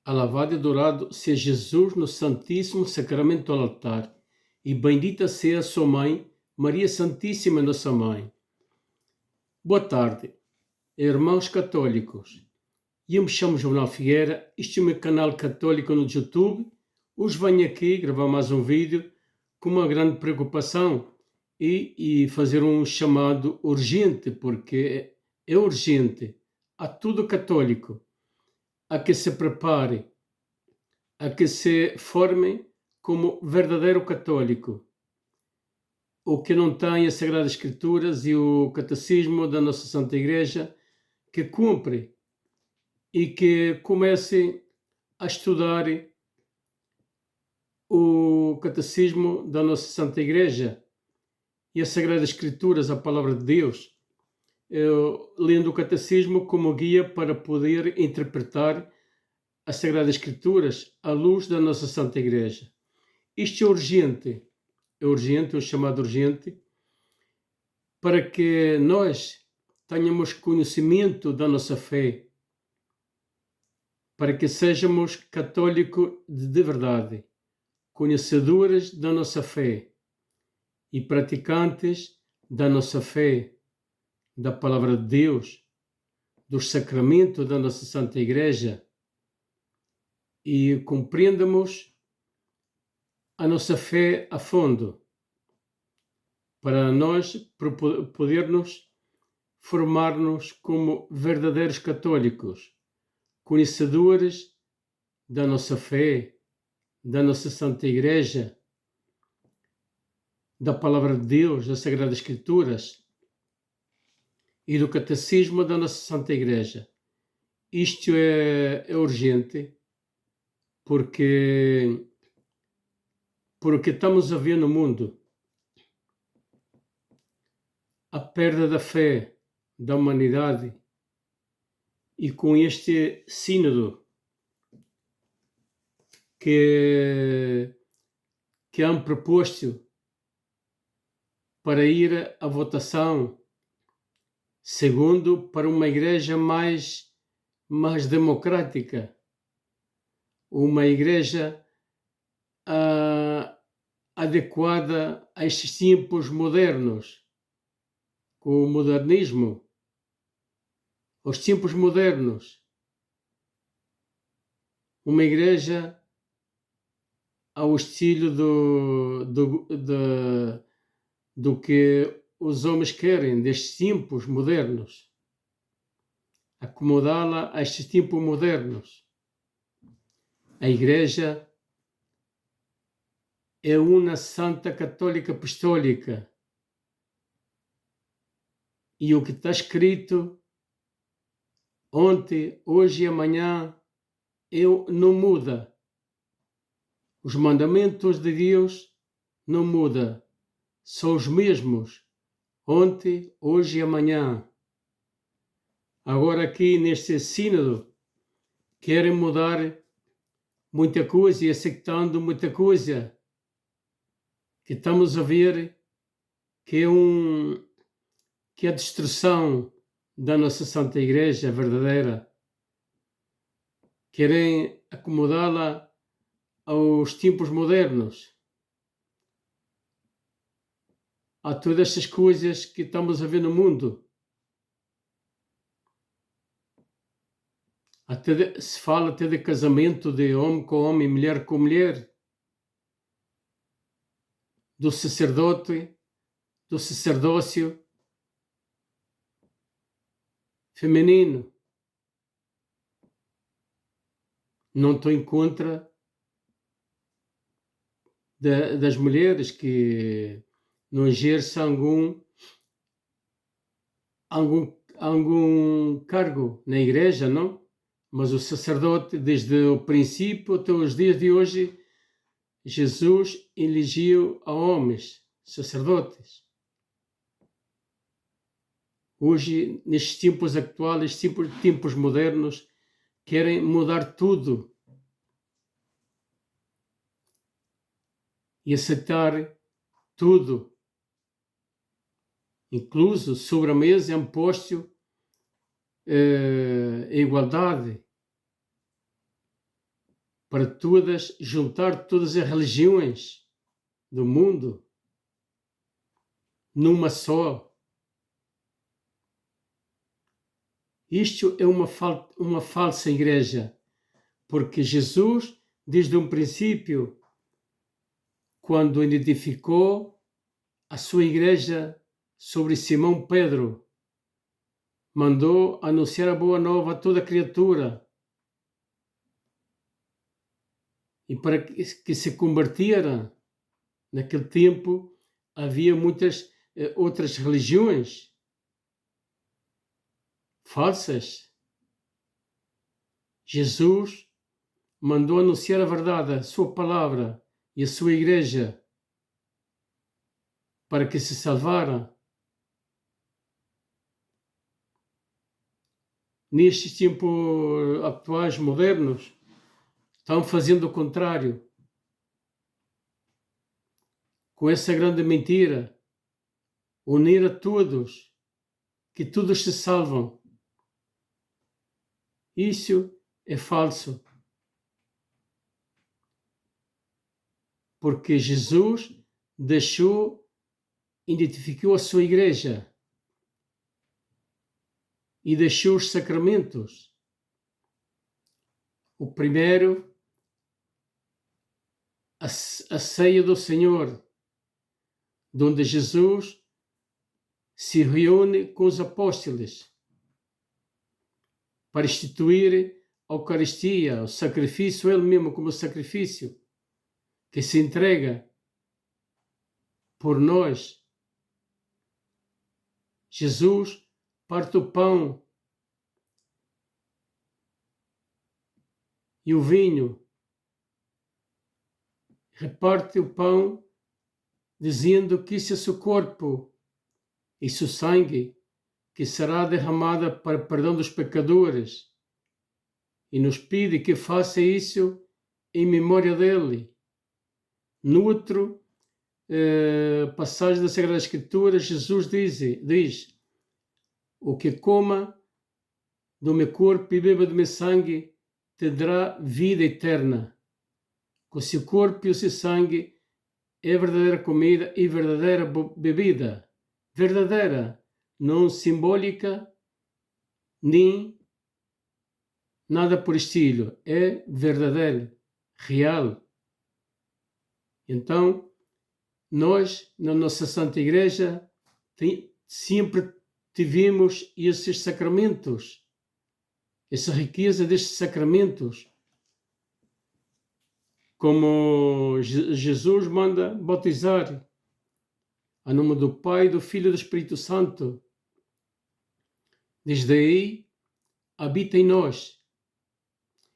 Alabado e adorado seja Jesus no Santíssimo Sacramento do altar, e bendita seja a sua mãe, Maria Santíssima, nossa mãe. Boa tarde, irmãos católicos. Eu me chamo João Figueira, este é o meu canal católico no YouTube. Hoje venho aqui gravar mais um vídeo com uma grande preocupação e fazer um chamado urgente, porque é urgente a todo católico a que se prepare, a que se forme como verdadeiro católico, o que não tem as Sagradas Escrituras e o Catecismo da nossa Santa Igreja, que cumpre e que comece a estudar o Catecismo da nossa Santa Igreja e as Sagradas Escrituras, a Palavra de Deus, lendo o Catecismo como guia para poder interpretar as Sagradas Escrituras à luz da nossa Santa Igreja. Isto é urgente, o chamado urgente, para que nós tenhamos conhecimento da nossa fé, para que sejamos católicos de verdade, conhecedores da nossa fé e praticantes da nossa fé, da Palavra de Deus, dos sacramentos da nossa Santa Igreja, e compreendamos a nossa fé a fundo, para nós podermos formar-nos como verdadeiros católicos, conhecedores da nossa fé, da nossa Santa Igreja, da Palavra de Deus, das Sagradas Escrituras e do Catecismo da nossa Santa Igreja. Isto é urgente porque estamos a ver no mundo a perda da fé da humanidade, e com este sínodo que han proposto para ir à votação, segundo, para uma igreja mais democrática, uma igreja adequada a estes tempos modernos, com o modernismo, aos tempos modernos, uma igreja ao estilo do que os homens querem destes tempos modernos, acomodá-la a estes tempos modernos. A Igreja é uma Santa Católica Apostólica, e o que está escrito ontem, hoje e amanhã não muda. Os mandamentos de Deus não mudam, são os mesmos, ontem, hoje e amanhã. Agora aqui neste sínodo querem mudar muita coisa e aceitando muita coisa, que estamos a ver que é a destruição da nossa Santa Igreja verdadeira. Querem acomodá-la aos tempos modernos, a todas estas coisas que estamos a ver no mundo. Se fala até de casamento de homem com homem, mulher com mulher, do sacerdócio feminino. Não estou em contra das mulheres que não exerçam algum cargo na igreja, não? Mas o sacerdote, desde o princípio até os dias de hoje, Jesus elegeu a homens, sacerdotes. Hoje, nestes tempos atuais, tempos modernos, querem mudar tudo e aceitar tudo. Incluso sobre a mesa é um posto a igualdade. para juntar todas as religiões do mundo numa só. Isto é uma falsa igreja, porque Jesus, desde um princípio, quando identificou a sua igreja sobre Simão Pedro, mandou anunciar a boa nova a toda criatura, e para que se convertera. Naquele tempo havia muitas outras religiões falsas. Jesus mandou anunciar a verdade, a sua palavra e a sua igreja para que se salvara. Nestes tempos atuais, modernos, estão fazendo o contrário. Com essa grande mentira, unir a todos, que todos se salvam. Isso é falso. Porque Jesus identificou a sua igreja e deixou os sacramentos. O primeiro, a ceia do Senhor, onde Jesus se reúne com os apóstolos para instituir a Eucaristia, o sacrifício, ele mesmo como sacrifício, que se entrega por nós. Jesus parte o pão e o vinho, reparte o pão, dizendo que isso é seu corpo e seu sangue, que será derramada para perdão dos pecadores, e nos pede que faça isso em memória dele. No outro passagem da Sagrada Escritura, Jesus diz: o que coma do meu corpo e beba do meu sangue terá vida eterna. O seu corpo e o seu sangue é verdadeira comida e verdadeira bebida. Verdadeira, não simbólica, nem nada por estilo. É verdadeiro, real. Então, nós, na nossa Santa Igreja, sempre tivemos esses sacramentos, essa riqueza destes sacramentos. Como Jesus manda bautizar, em nome do Pai, do Filho e do Espírito Santo. Desde aí, habita em nós.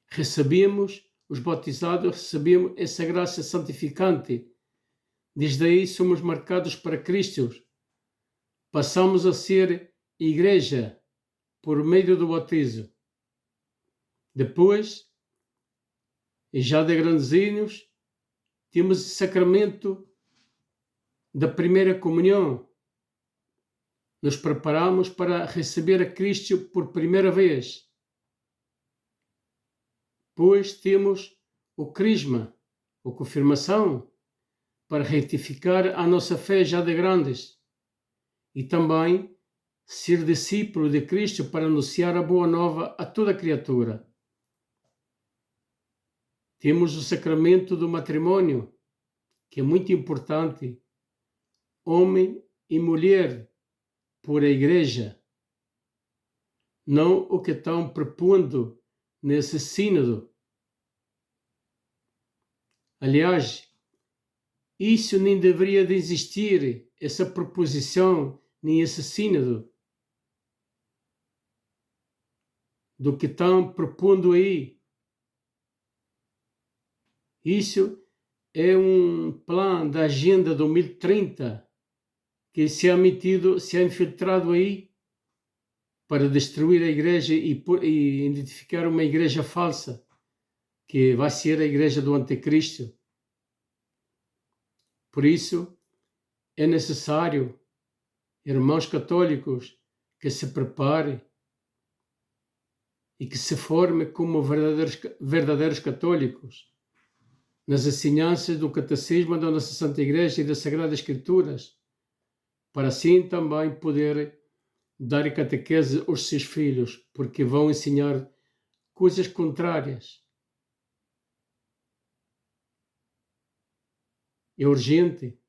Recebemos, os batizados, recebemos essa graça santificante. Desde aí somos marcados para Cristo. Passamos a ser igreja por meio do batismo. Depois, e já de grandezinhos, temos o sacramento da primeira comunhão. Nos preparamos para receber a Cristo por primeira vez. Depois temos o crisma, a confirmação, para retificar a nossa fé já de grandes. E também ser discípulo de Cristo para anunciar a boa nova a toda criatura. Temos o sacramento do matrimônio, que é muito importante. Homem e mulher por a igreja. Não o que estão propondo nesse sínodo. Aliás, isso nem deveria de existir, essa proposição, nem esse sínodo. Do que estão propondo aí. Isso é um plano da Agenda 2030 que se ha infiltrado aí para destruir a igreja e identificar uma igreja falsa, que vai ser a igreja do anticristo. Por isso, é necessário, irmãos católicos, que se preparem, e que se forme como verdadeiros católicos, nas ensinanças do Catecismo da nossa Santa Igreja e das Sagradas Escrituras, para assim também poder dar catequese aos seus filhos, porque vão ensinar coisas contrárias. É urgente.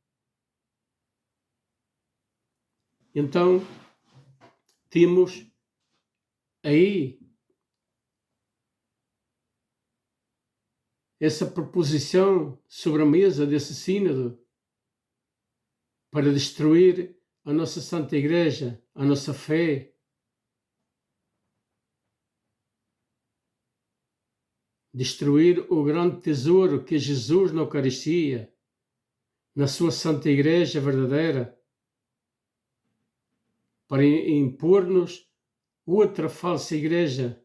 Então, temos aí essa proposição sobre a mesa desse sínodo para destruir a nossa Santa Igreja, a nossa fé, destruir o grande tesouro que é Jesus na Eucaristia, na sua Santa Igreja verdadeira, para impor-nos outra falsa igreja,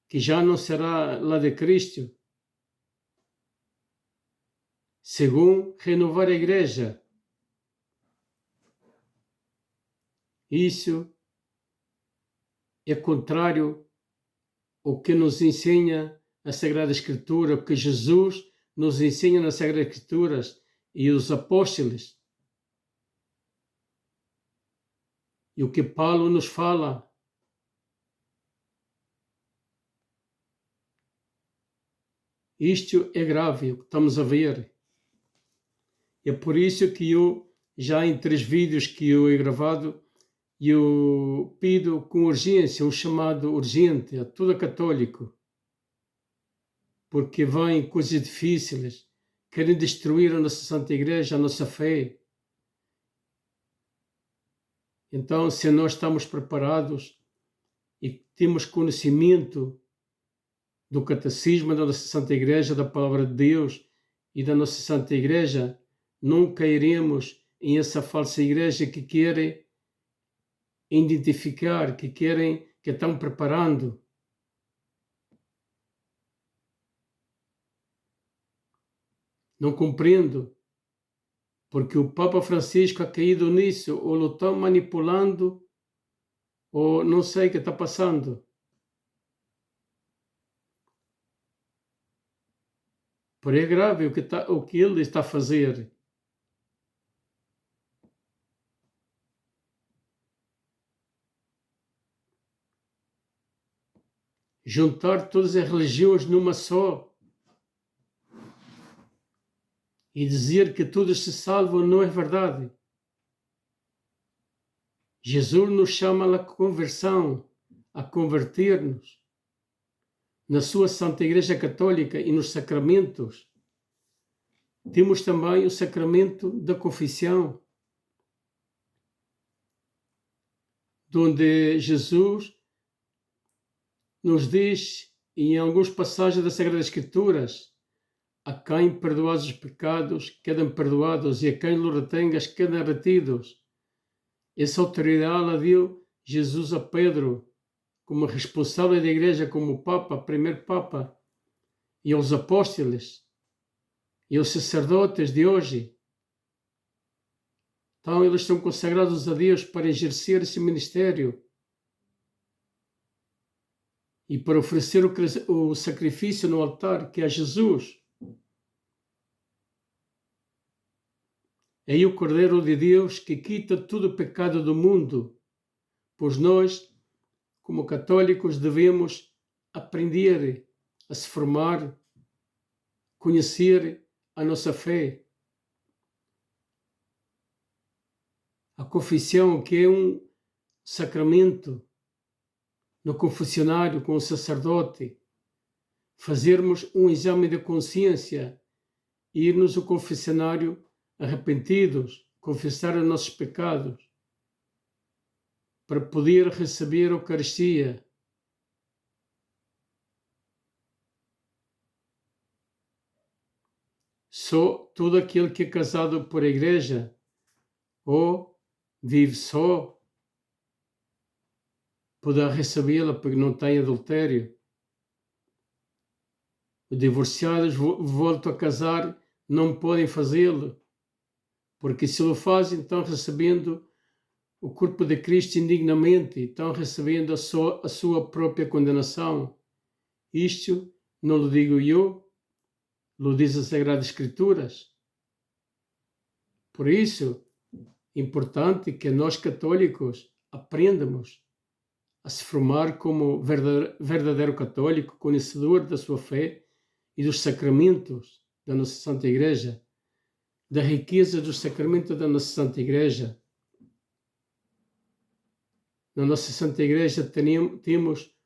que já não será lá de Cristo, segundo renovar a igreja. Isso é contrário ao que nos ensina a Sagrada Escritura, o que Jesus nos ensina nas Sagradas Escrituras e os apóstolos. E o que Paulo nos fala. Isto é grave, o que estamos a ver. É por isso que eu, já em 3 vídeos que eu he gravado, eu pido com urgência, um chamado urgente a todo católico, porque vêm coisas difíceis, querem destruir a nossa Santa Igreja, a nossa fé. Então, se nós estamos preparados e temos conhecimento do Catecismo da nossa Santa Igreja, da Palavra de Deus e da nossa Santa Igreja, não cairemos em essa falsa igreja que querem identificar, que estão preparando. Não compreendo, porque o Papa Francisco ha caído nisso, ou lo estão manipulando, ou não sei o que está passando. Porém é grave o que ele está a fazer. Juntar todas as religiões numa só e dizer que todos se salvam não é verdade. Jesus nos chama à conversão, a converter-nos na sua Santa Igreja Católica e nos sacramentos. Temos também o sacramento da confissão, onde Jesus nos diz, em algumas passagens das Sagradas Escrituras, a quem perdoados os pecados quedam perdoados e a quem lhe retengas quedam retidos. Essa autoridade a deu Jesus a Pedro como responsável da igreja, como Papa, primeiro Papa, e aos apóstolos e aos sacerdotes de hoje. Então eles estão consagrados a Deus para exercer esse ministério e para oferecer o sacrifício no altar, que é Jesus. É o Cordeiro de Deus que quita todo o pecado do mundo, pois nós, como católicos, devemos aprender a se formar, conhecer a nossa fé. A confissão, que é um sacramento, no confessionário com o sacerdote, fazermos um exame de consciência, irmos ao confessionário arrependidos, confessar os nossos pecados, para poder receber a Eucaristia. Só todo aquele que é casado por a igreja ou vive só poderá recebê-la, porque não tem adultério. Os divorciados voltam a casar não podem fazê-lo, porque se o fazem estão recebendo o corpo de Cristo indignamente, estão recebendo a sua própria condenação. Isto não lo digo eu, lo diz as Sagradas Escrituras. Por isso, é importante que nós católicos aprendamos a se formar como verdadeiro católico, conhecedor da sua fé e dos sacramentos da nossa Santa Igreja, da riqueza dos sacramentos da nossa Santa Igreja. Na nossa Santa Igreja temos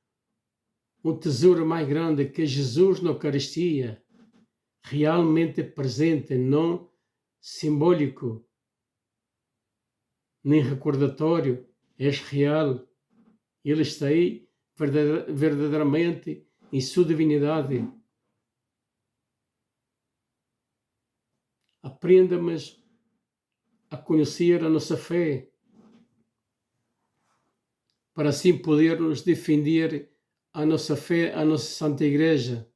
um tesouro mais grande, que é Jesus na Eucaristia, realmente presente, não simbólico, nem recordatório, é real. Ele está aí verdadeiramente em sua divindade. Aprendamos a conhecer a nossa fé, para assim podermos defender a nossa fé, a nossa Santa Igreja,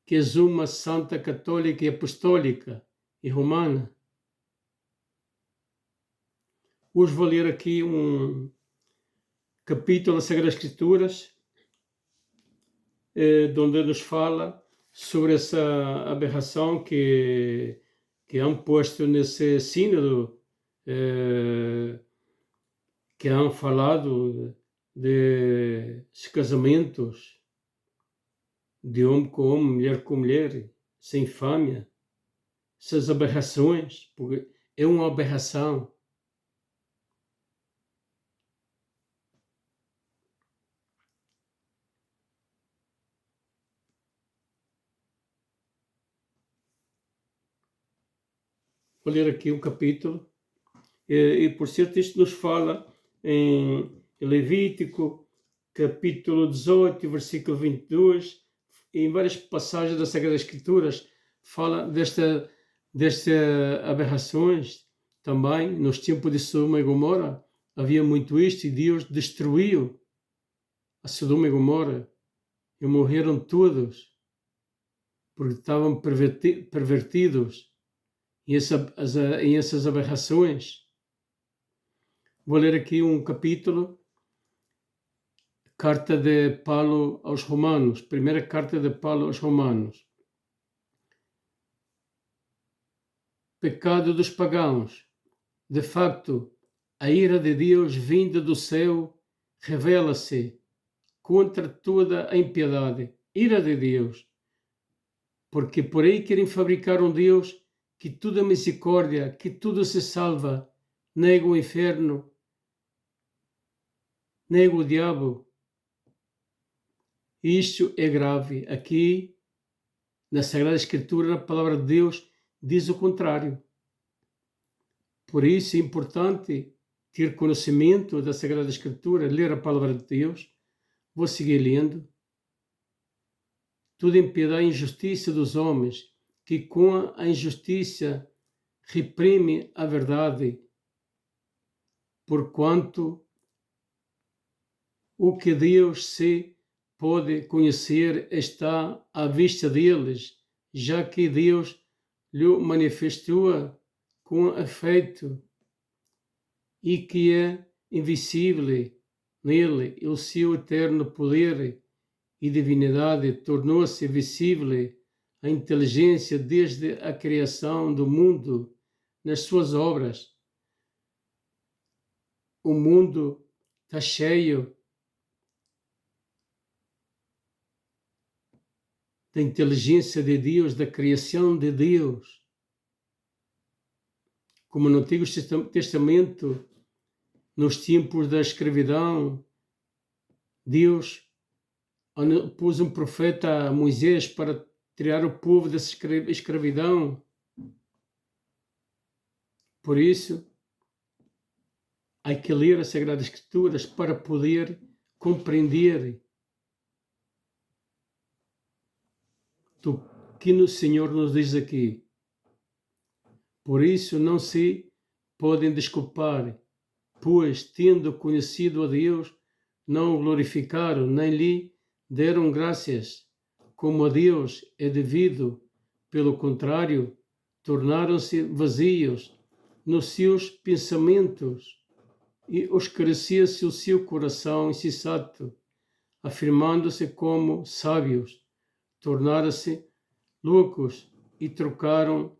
que é uma Santa Católica e Apostólica e Romana. Hoje vou ler aqui um capítulo das Sagradas Escrituras, onde nos fala sobre essa aberração que han posto nesse sínodo, que han falado de casamentos de homem com homem, mulher com mulher, sem infâmia, essas aberrações, porque é uma aberração. Vou ler aqui um capítulo, e por certo isto nos fala em Levítico, capítulo 18, versículo 22, em várias passagens das Sagradas Escrituras, fala destas aberrações. Também, nos tempos de Sodoma e Gomorra, havia muito isto, e Deus destruiu a Sodoma e Gomorra, e morreram todos, porque estavam pervertidos em essas aberrações. Vou ler aqui um capítulo, carta de Paulo aos Romanos, primeira carta de Paulo aos Romanos. Pecado dos pagãos. De facto, a ira de Deus vinda do céu revela-se contra toda a impiedade. Ira de Deus. Porque por aí querem fabricar um Deus que tudo é misericórdia, que tudo se salva, nega o inferno, nega o diabo. Isto é grave. Aqui, na Sagrada Escritura, a palavra de Deus diz o contrário. Por isso é importante ter conhecimento da Sagrada Escritura, ler a palavra de Deus. Vou seguir lendo. Tudo impiedade e injustiça dos homens, que com a injustiça reprime a verdade, porquanto o que Deus se pode conhecer está à vista deles, já que Deus lhe manifestou com efeito, e que é invisível nele, o seu eterno poder e divindade tornou-se visível a inteligência desde a criação do mundo nas suas obras. O mundo está cheio da inteligência de Deus, da criação de Deus. Como no Antigo Testamento, nos tempos da escravidão, Deus pôs um profeta, Moisés, para tirar o povo dessa escravidão. Por isso, há que ler as Sagradas Escrituras para poder compreender o que o Senhor nos diz aqui. Por isso, não se podem desculpar, pois, tendo conhecido a Deus, não o glorificaram, nem lhe deram graças, como a Deus é devido. Pelo contrário, tornaram-se vazios, nos seus pensamentos e oscurecesse o seu coração insensato, afirmando-se como sábios, tornaram-se loucos e trocaram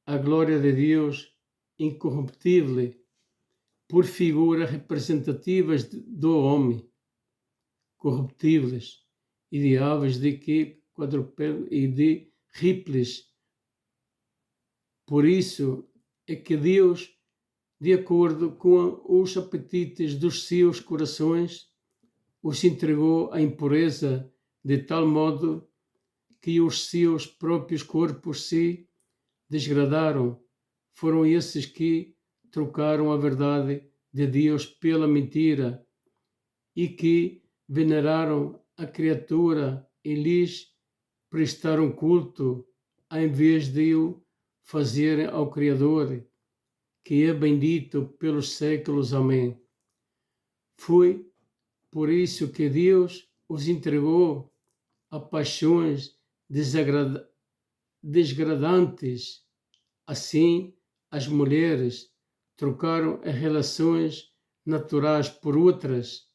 a glória de Deus incorruptível por figuras representativas do homem, corruptíveis e de aves de que quadrupédeos e de répteis. Por isso é que Deus, de acordo com os apetites dos seus corações, os entregou à impureza de tal modo que os seus próprios corpos se desgradaram. Foram esses que trocaram a verdade de Deus pela mentira e que veneraram a criatura e lhes prestaram culto, em vez de o fazerem ao Criador, que é bendito pelos séculos. Amém. Foi por isso que Deus os entregou a paixões desgradantes. Assim, as mulheres trocaram as relações naturais por outras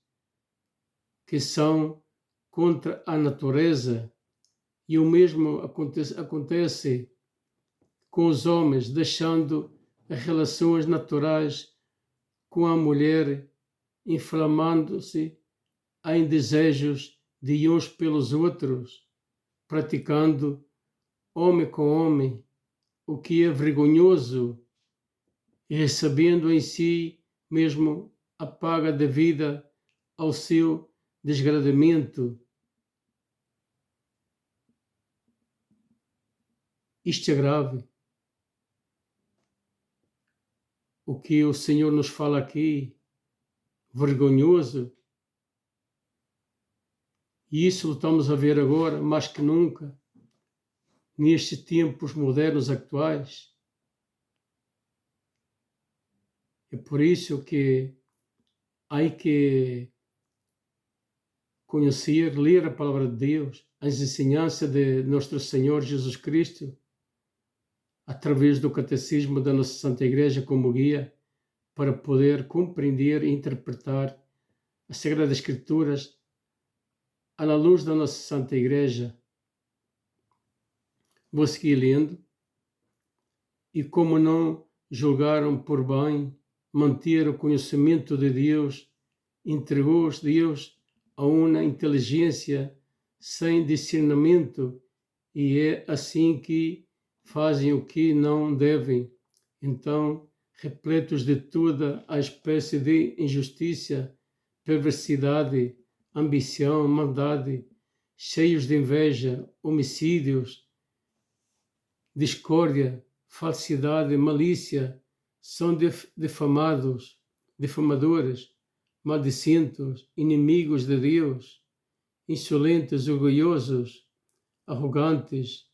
que são contra a natureza, e o mesmo acontece com os homens, deixando as relações naturais com a mulher, inflamando-se em desejos de uns pelos outros, praticando homem com homem, o que é vergonhoso, e recebendo em si mesmo a paga devida ao seu desgradamento. Isto é grave. O que o Senhor nos fala aqui, vergonhoso, e isso estamos a ver agora mais que nunca, nestes tempos modernos atuais. É por isso que há que conhecer, ler a palavra de Deus, as ensinanças de Nosso Senhor Jesus Cristo, através do catecismo da nossa Santa Igreja como guia, para poder compreender e interpretar as Sagradas Escrituras à luz da nossa Santa Igreja. Vou seguir lendo. E como não julgaram por bem manter o conhecimento de Deus, entregou-os Deus a uma inteligência sem discernimento, e é assim que fazem o que não devem. Então, repletos de toda a espécie de injustiça, perversidade, ambição, maldade, cheios de inveja, homicídios, discórdia, falsidade, malícia, são difamadores, maldicientos, inimigos de Deus, insolentes, orgulhosos, arrogantes,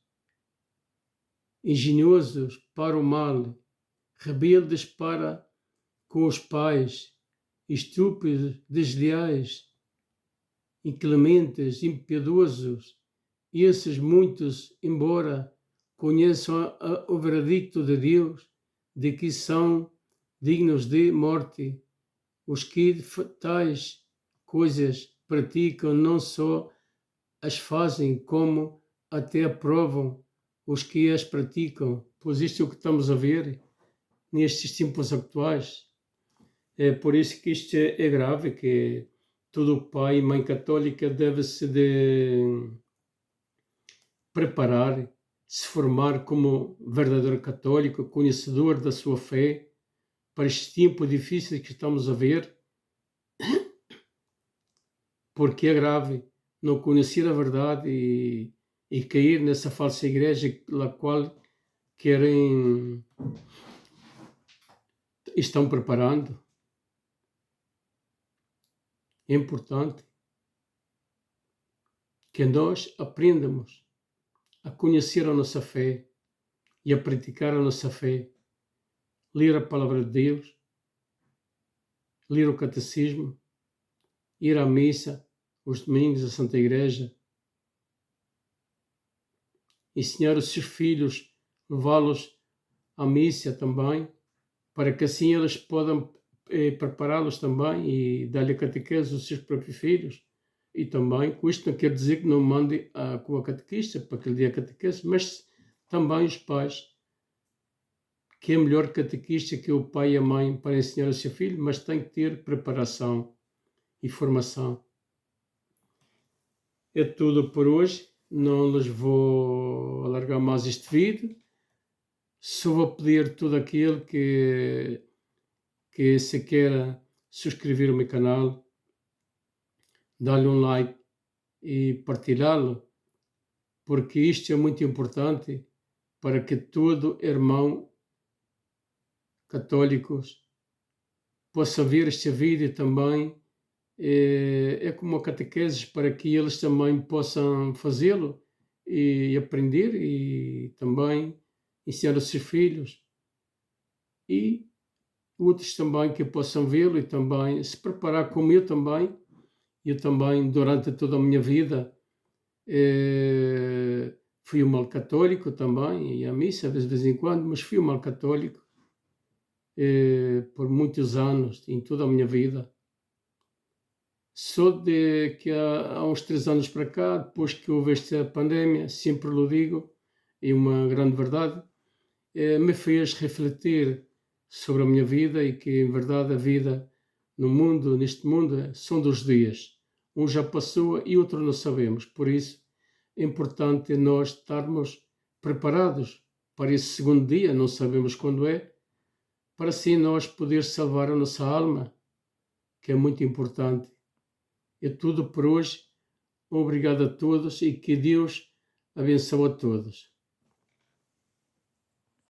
engenhosos para o mal, rebeldes para com os pais, estúpidos, desleais, inclementes, impiedosos. Esses muitos, embora conheçam o veredicto de Deus, de que são dignos de morte, os que tais coisas praticam não só as fazem, como até aprovam os que as praticam, pois isto é o que estamos a ver nestes tempos atuais. É por isso que isto é grave, que todo pai e mãe católica deve-se de preparar, se formar como verdadeiro católico, conhecedor da sua fé, para estes tempos difíceis que estamos a ver, porque é grave não conhecer a verdade e cair nessa falsa igreja na qual estão preparando. É importante que nós aprendamos a conhecer a nossa fé e a praticar a nossa fé, ler a palavra de Deus, ler o catecismo, ir à missa os domingos à Santa Igreja, ensinar os seus filhos, levá-los à missa também, para que assim eles possam prepará-los também e dar-lhe a catequese aos seus próprios filhos. E também, com isto não quer dizer que não mande com a catequista para que lhe dê a catequese, mas também os pais, que é melhor catequista que o pai e a mãe para ensinar ao seu filho, mas tem que ter preparação e formação. É tudo por hoje, não lhes vou alargar mais este vídeo, só vou pedir tudo aquilo que se queira subscrever o meu canal, dar-lhe um like e partilhá-lo, porque isto é muito importante para que todo irmão católicos possa ver este vídeo também. É como a catequese para que eles também possam fazê-lo e aprender e também ensinar aos seus filhos e outros também que possam vê-lo e também se preparar como eu também. Eu também, durante toda a minha vida, fui um mal católico também, ia à missa de vez em quando, mas fui um mal católico por muitos anos, em toda a minha vida. Só de que há uns 3 anos para cá, depois que houve esta pandemia, sempre lo digo, é uma grande verdade, me fez refletir sobre a minha vida e que, em verdade, a vida no mundo, neste mundo, são 2 dias. Um já passou e outro não sabemos. Por isso, é importante nós estarmos preparados para esse segundo dia, não sabemos quando é, para assim nós poder salvar a nossa alma, que é muito importante. É tudo por hoje. Obrigado a todos e que Deus abençoe a todos.